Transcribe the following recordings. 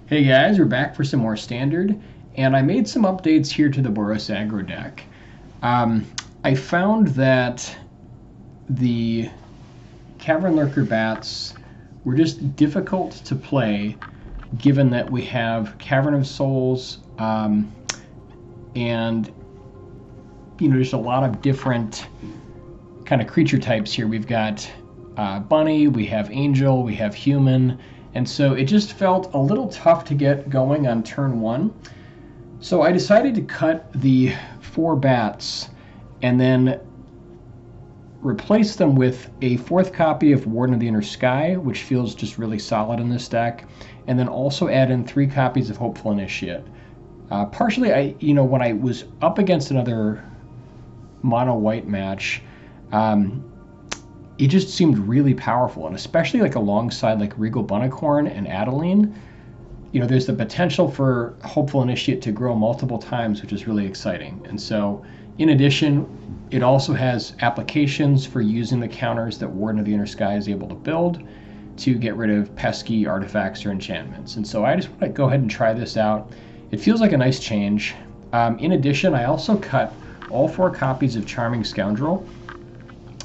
Hey guys, we're back for some more Standard, and I made some updates here to the Boros Aggro deck. I found that the Cavern Lurker Bats were just difficult to play, given that we have Cavern of Souls, and there's a lot of different kind of creature types here. We've got bunny, we have angel, we have human, and so it just felt a little tough to get going on turn one. So I decided to cut the 4 bats and then replace them with a 4th copy of Warden of the Inner Sky, which feels just really solid in this deck, and then also add in 3 copies of Hopeful Initiate. Partially, when I was up against another mono-white match, it just seemed really powerful, and especially alongside Regal Bunnicorn and Adeline, there's the potential for Hopeful Initiate to grow multiple times, which is really exciting. And so, in addition, it also has applications for using the counters that Warden of the Inner Sky is able to build to get rid of pesky artifacts or enchantments. And so I just want to go ahead and try this out. It feels like a nice change. In addition, I also cut all 4 copies of Charming Scoundrel.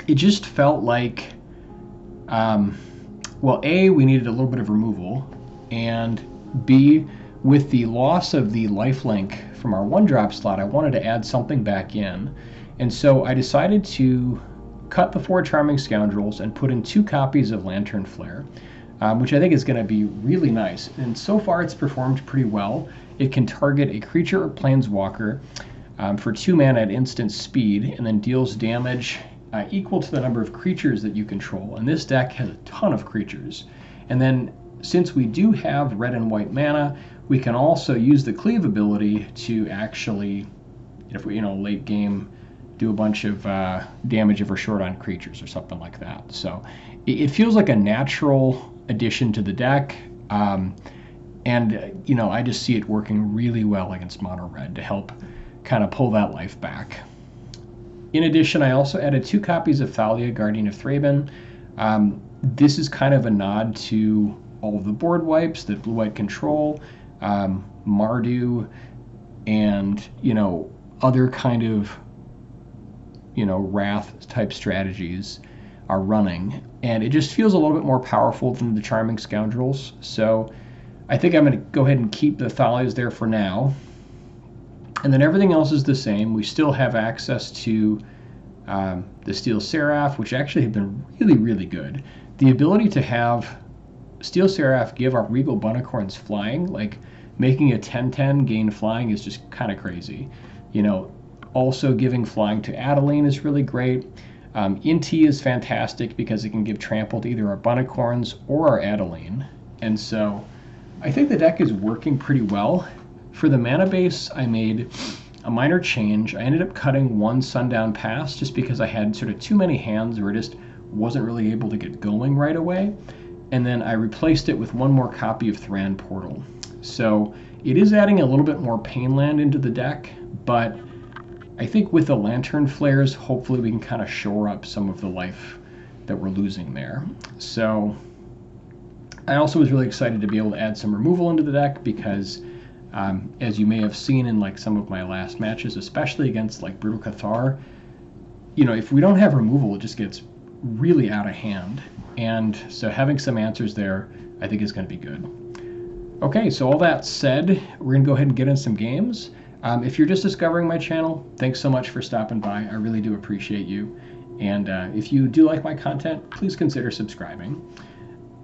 It just felt like, A, we needed a little bit of removal, and B, with the loss of the lifelink from our 1-drop slot, I wanted to add something back in. And so I decided to cut the 4 Charming Scoundrels and put in 2 copies of Lantern Flare, which I think is going to be really nice. And so far it's performed pretty well. It can target a creature or planeswalker for 2 mana at instant speed, and then deals damage equal to the number of creatures that you control. And this deck has a ton of creatures. And then, since we do have red and white mana, we can also use the Cleave ability to actually, if we, late game, do a bunch of damage if we're short on creatures or something like that. So it feels like a natural addition to the deck. And, I just see it working really well against mono red to help kind of pull that life back. In addition, I also added 2 copies of Thalia, Guardian of Thraben. This is kind of a nod to all of the board wipes that blue-white control, Mardu, and, other kind of, Wrath-type strategies are running. And it just feels a little bit more powerful than the Charming Scoundrels. So I think I'm going to go ahead and keep the Thalias there for now. And then everything else is the same. We still have access to the Steel Seraph, which actually have been really, really good. The ability to have Steel Seraph give our Regal Bunnicorns flying, making a 10/10 gain flying, is just kind of crazy. Also giving flying to Adeline is really great. Inti is fantastic because it can give trample to either our Bunnicorns or our Adeline. And so I think the deck is working pretty well. For the mana base, I made a minor change. I ended up cutting 1 Sundown Pass just because I had sort of too many hands where I just wasn't really able to get going right away. And then I replaced it with 1 more copy of Thran Portal. So it is adding a little bit more Painland into the deck, but I think with the Lantern Flares, hopefully we can kind of shore up some of the life that we're losing there. So I also was really excited to be able to add some removal into the deck because as you may have seen in some of my last matches, especially against Brutal Cathar, if we don't have removal, it just gets really out of hand. And so having some answers there, I think is going to be good. Okay, so all that said, we're going to go ahead and get in some games. If you're just discovering my channel, thanks so much for stopping by. I really do appreciate you. And if you do like my content, please consider subscribing.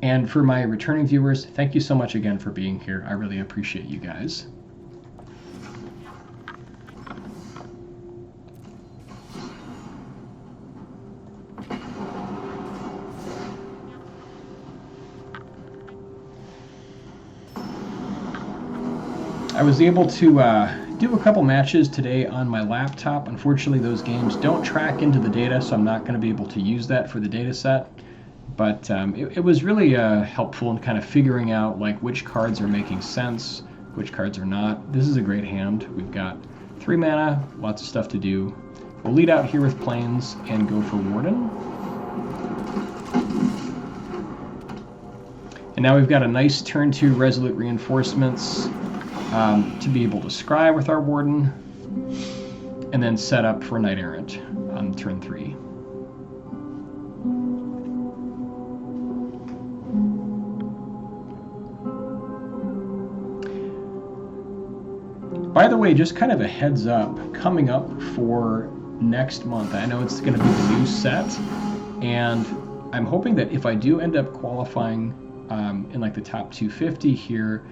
And for my returning viewers, thank you so much again for being here. I really appreciate you guys. I was able to do a couple matches today on my laptop. Unfortunately, those games don't track into the data, so I'm not going to be able to use that for the data set. But it was really helpful in kind of figuring out which cards are making sense, which cards are not. This is a great hand. We've got 3 mana, lots of stuff to do. We'll lead out here with Plains and go for Warden. And now we've got a nice turn 2 Resolute Reinforcements to be able to scry with our Warden, and then set up for Knight Errant on turn 3. By the way, just kind of a heads up, coming up for next month, I know it's going to be the new set, and I'm hoping that if I do end up qualifying in like the top 250 here,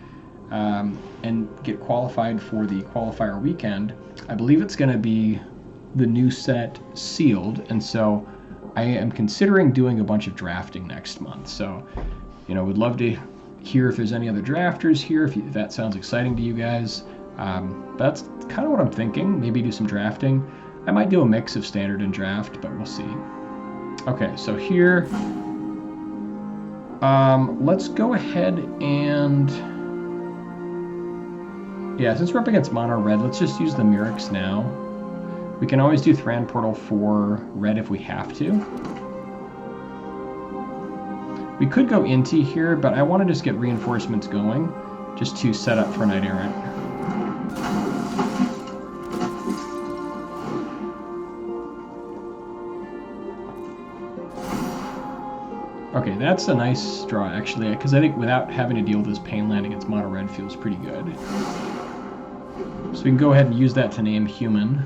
and get qualified for the qualifier weekend, I believe it's going to be the new set sealed, and so I am considering doing a bunch of drafting next month. So, you know, would love to hear if there's any other drafters here, if that sounds exciting to you guys. That's kind of what I'm thinking. Maybe do some drafting. I might do a mix of standard and draft, but we'll see. Okay, so here, let's go ahead and, yeah, since we're up against mono red, let's just use the Mirrex now. We can always do Thran Portal for red if we have to. We could go Inti here, but I want to just get reinforcements going, just to set up for Knight Errant. Okay, that's a nice draw, actually, because I think without having to deal with this pain land against mono red feels pretty good. So we can go ahead and use that to name human.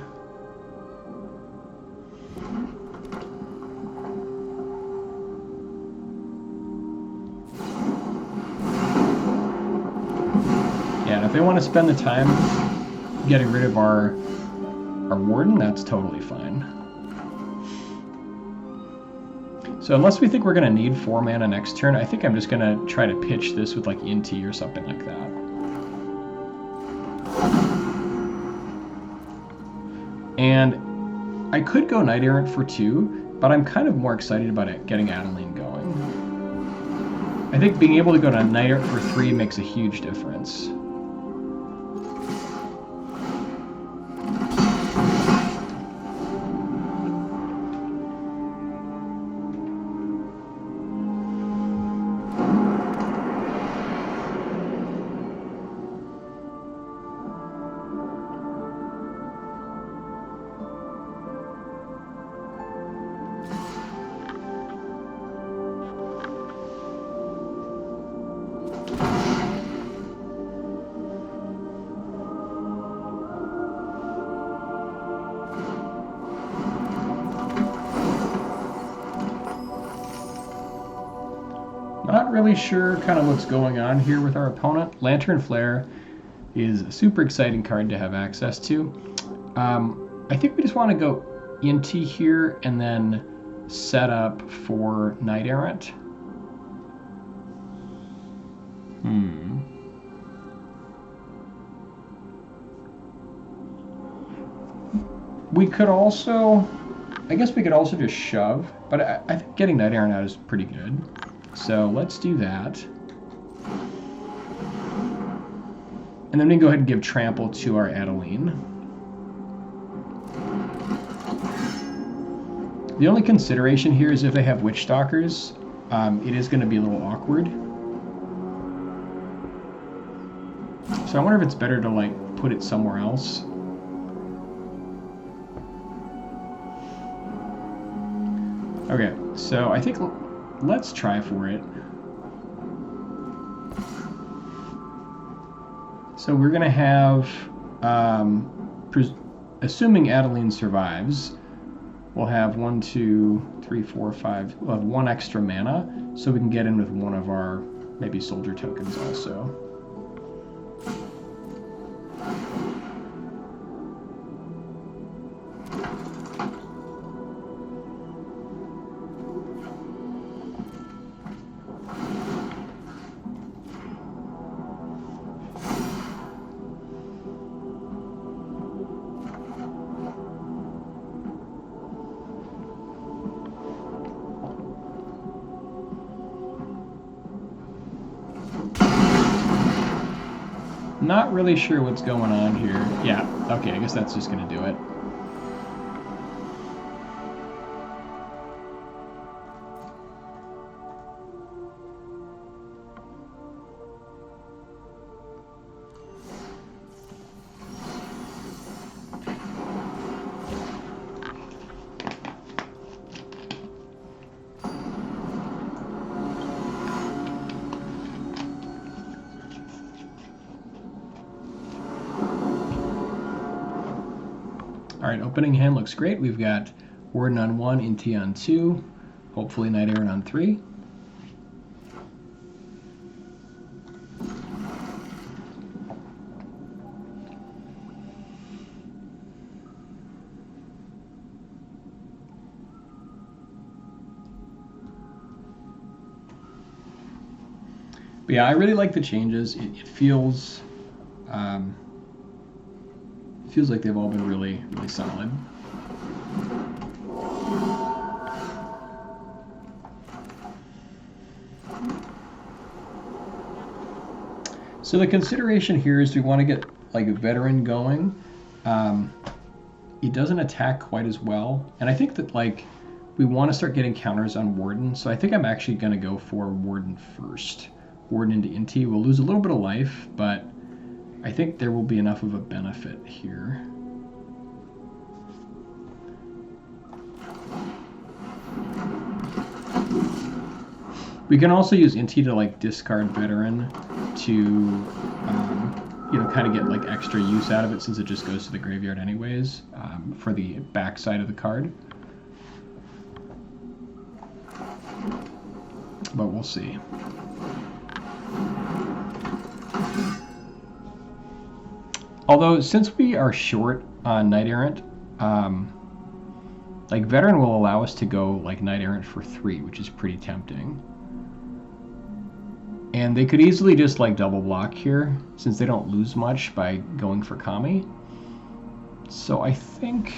Yeah, and if they want to spend the time getting rid of our warden, that's totally fine. So unless we think we're going to need 4 mana next turn, I think I'm just going to try to pitch this with like Inti or something like that. And I could go Knight Errant for 2, but I'm kind of more excited about it getting Adeline going. I think being able to go to Knight Errant for 3 makes a huge difference. Not really sure kind of what's going on here with our opponent. Lantern Flare is a super exciting card to have access to. I think we just want to go Inti here and then set up for Knight Errant. We could also, I guess we could also just shove, but I think getting Knight Errant out is pretty good. So let's do that. And then we can go ahead and give Trample to our Adeline. The only consideration here is if they have Witch Stalkers, it is going to be a little awkward. So I wonder if it's better to like put it somewhere else. Okay, so I think let's try for it. So we're going to have, assuming Adeline survives, we'll have 1, 2, 3, 4, 5, we'll have 1 extra mana, so we can get in with one of our maybe soldier tokens also. Not really sure what's going on here. Yeah, okay, I guess that's just going to do it. All right, opening hand looks great. We've got Warden on 1, Inti on 2, hopefully Knight Errant on 3. But yeah, I really like the changes. It feels like they've all been really, really solid. So the consideration here is we want to get like a veteran going. It doesn't attack quite as well, and I think that like we want to start getting counters on Warden. So I think I'm actually going to go for Warden first. Warden into Inti. We'll lose a little bit of life, but I think there will be enough of a benefit here. We can also use Inti to like discard Veteran to, you know, kind of get like extra use out of it since it just goes to the graveyard anyways for the back side of the card. But we'll see. Although, since we are short on Knight Errant, like Veteran will allow us to go like Knight Errant for 3, which is pretty tempting. And they could easily just like double block here, since they don't lose much by going for Kami. So I think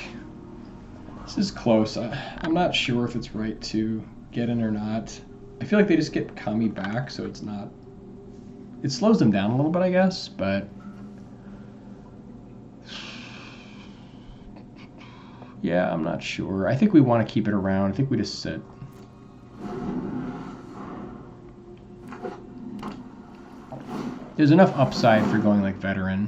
this is close. I'm not sure if it's right to get in or not. I feel like they just get Kami back, so it's not... It slows them down a little bit, I guess, but... Yeah, I'm not sure. I think we want to keep it around. I think we just sit. There's enough upside for going like Veteran.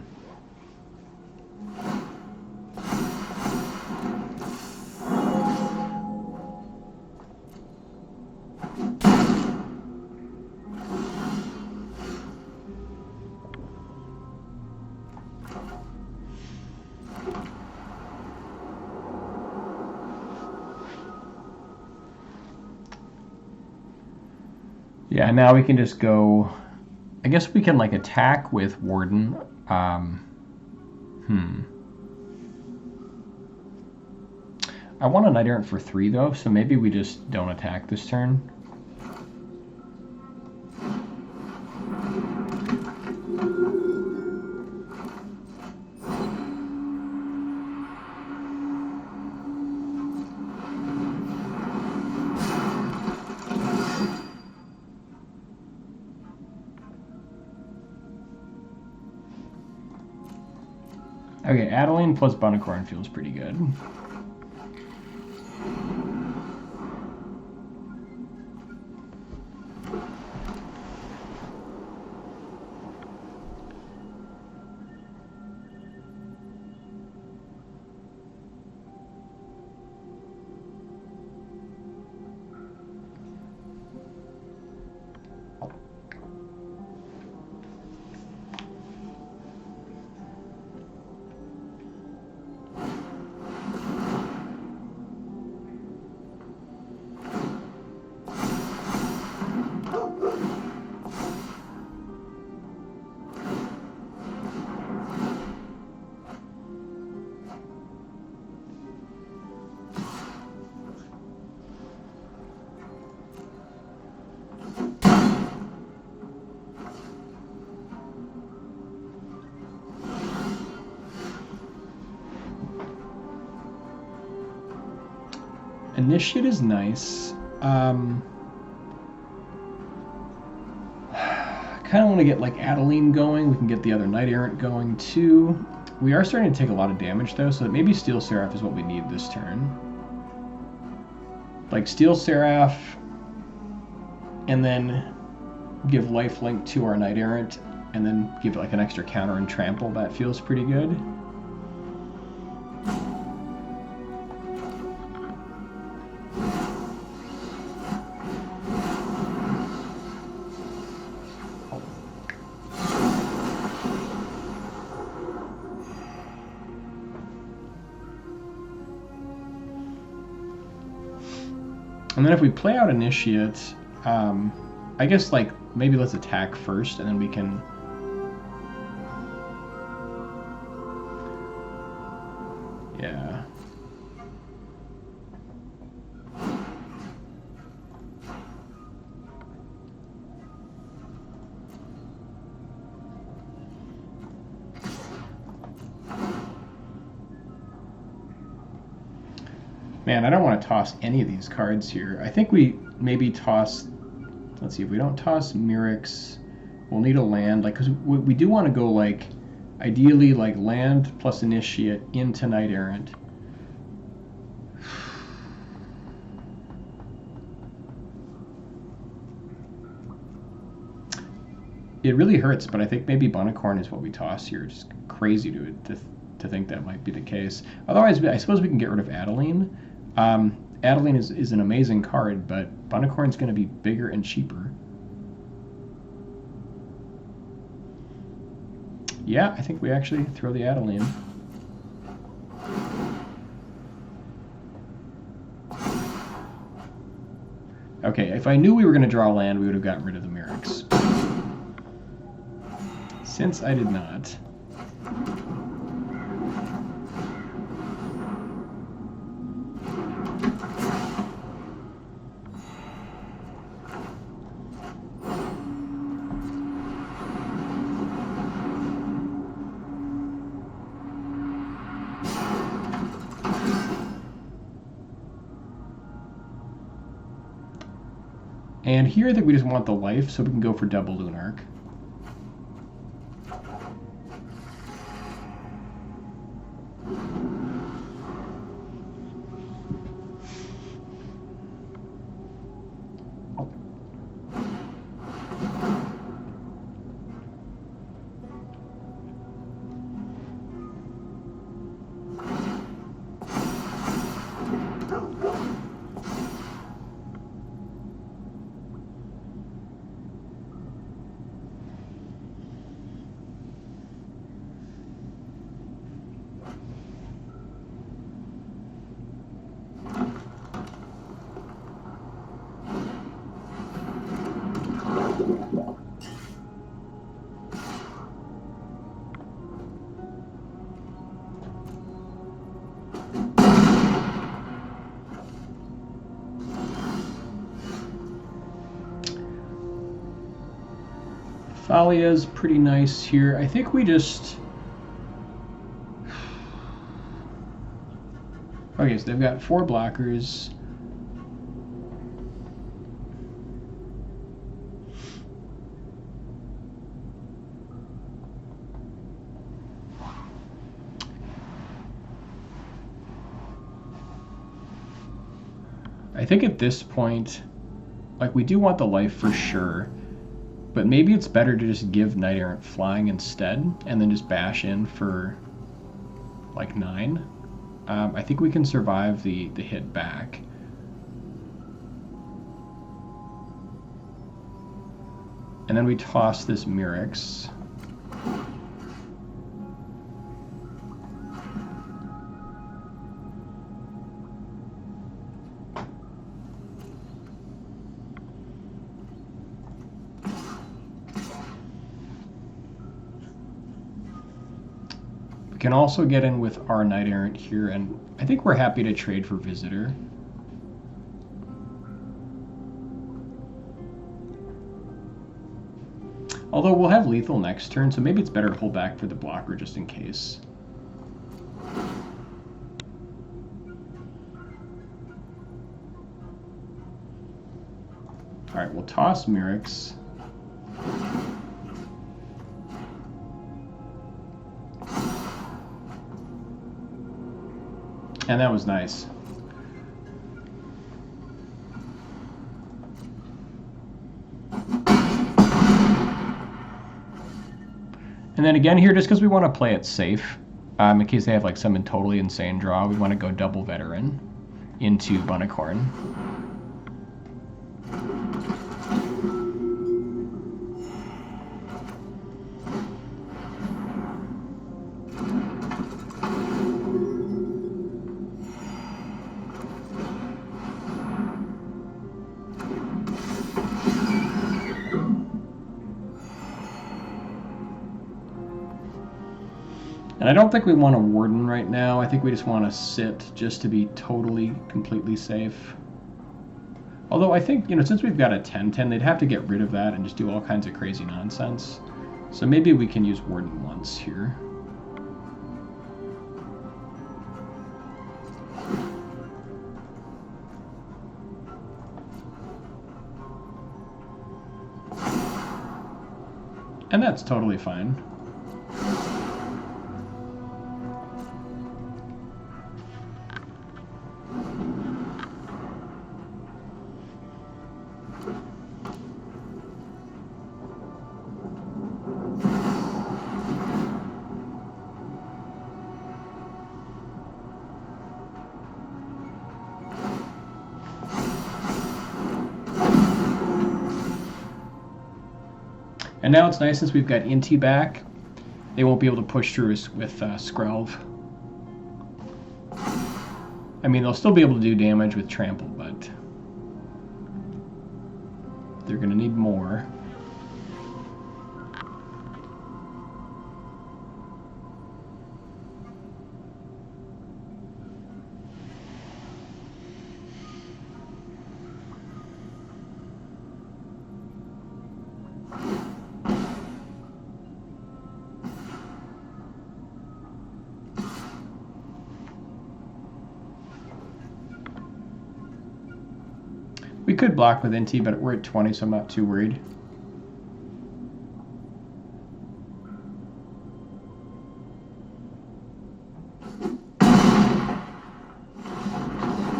Yeah, now we can just go... I guess we can like attack with Warden. I want a Knight Errant for 3 though, so maybe we just don't attack this turn. Okay, Adeline plus Bunicorn feels pretty good. Initiate is nice. Kind of want to get like Adeline going. We can get the other Knight Errant going too. We are starting to take a lot of damage though, so maybe Steel Seraph is what we need this turn. Like Steel Seraph, and then give lifelink to our Knight Errant, and then give it like an extra counter and trample. That feels pretty good. And then if we play out Initiate, I guess like maybe let's attack first, and then we can. Yeah. Man, I don't want to toss any of these cards here. I think we maybe toss. Let's see, if we don't toss Mirrex, we'll need a land. Like, because we do want to go, like, ideally, like, land plus Initiate into Knight Errant. It really hurts, but I think maybe Bunnicorn is what we toss here. Just crazy to think that might be the case. Otherwise, I suppose we can get rid of Adeline. Adeline is an amazing card, but Bunnicorn's going to be bigger and cheaper. Yeah, I think we actually throw the Adeline. Okay, if I knew we were going to draw land, we would have gotten rid of the Mirrex. Since I did not. And here I think we just want the life, so we can go for double Lunarch. Thalia's pretty nice here. I think we just... Okay, so they've got 4 blockers. I think at this point, like, we do want the life for sure. But maybe it's better to just give Knight Errant flying instead, and then just bash in for, like, 9. I think we can survive the hit back. And then we toss this Mirrex. Can also get in with our Knight Errant here, and I think we're happy to trade for Visitor. Although we'll have lethal next turn, so maybe it's better to hold back for the blocker just in case. Alright, we'll toss Mirrex. And that was nice. And then again here, just because we want to play it safe, in case they have like some totally insane draw, we want to go double Veteran into Bunnicorn. And I don't think we want a Warden right now. I think we just want to sit just to be totally, completely safe. Although I think, since we've got a 10/10, they'd have to get rid of that and just do all kinds of crazy nonsense. So maybe we can use Warden once here. And that's totally fine. And now it's nice since we've got Inti back, they won't be able to push through us with Skrelv. I mean, they'll still be able to do damage with Trample, but they're going to need more. We could block with Inti, but we're at 20, so I'm not too worried.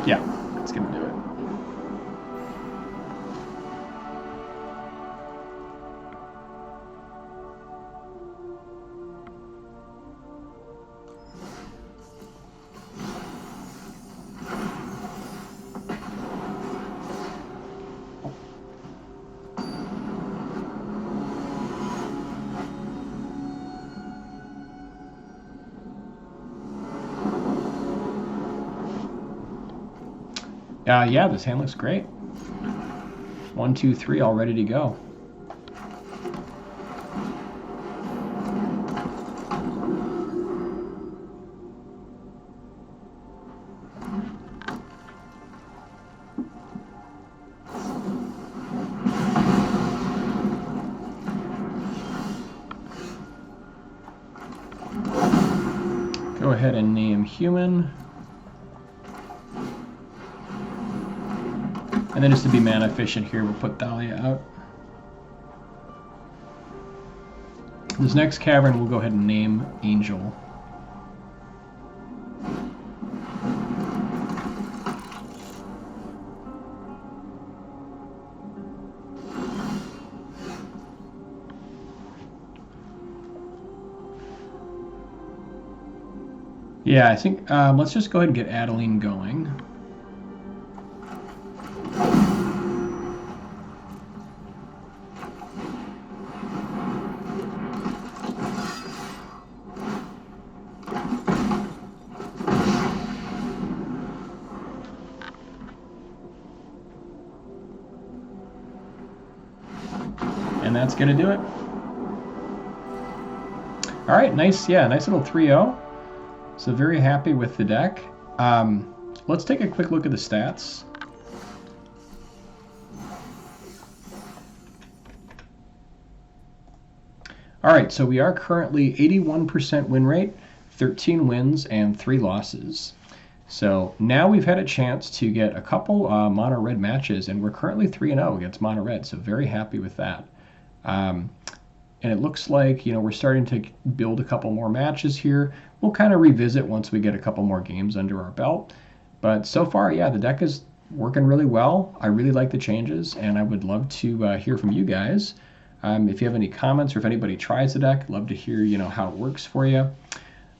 Yeah, it's going to do it. Yeah, this hand looks great. 1, 2, 3, all ready to go. Go ahead and name human. And then just to be mana efficient here, we'll put Dahlia out. This next cavern, we'll go ahead and name Angel. Yeah, I think let's just go ahead and get Adeline going. And that's going to do it. All right, nice, yeah, nice little 3-0. So very happy with the deck. Let's take a quick look at the stats. All right, so we are currently 81% win rate, 13 wins, and 3 losses. So now we've had a chance to get a couple mono red matches, and we're currently 3-0 against mono red, so very happy with that. And it looks like, we're starting to build a couple more matches here. We'll kind of revisit once we get a couple more games under our belt. But so far, yeah, the deck is working really well. I really like the changes, and I would love to hear from you guys. If you have any comments or if anybody tries the deck, love to hear, how it works for you.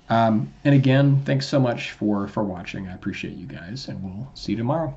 And again, thanks so much for watching. I appreciate you guys, and we'll see you tomorrow.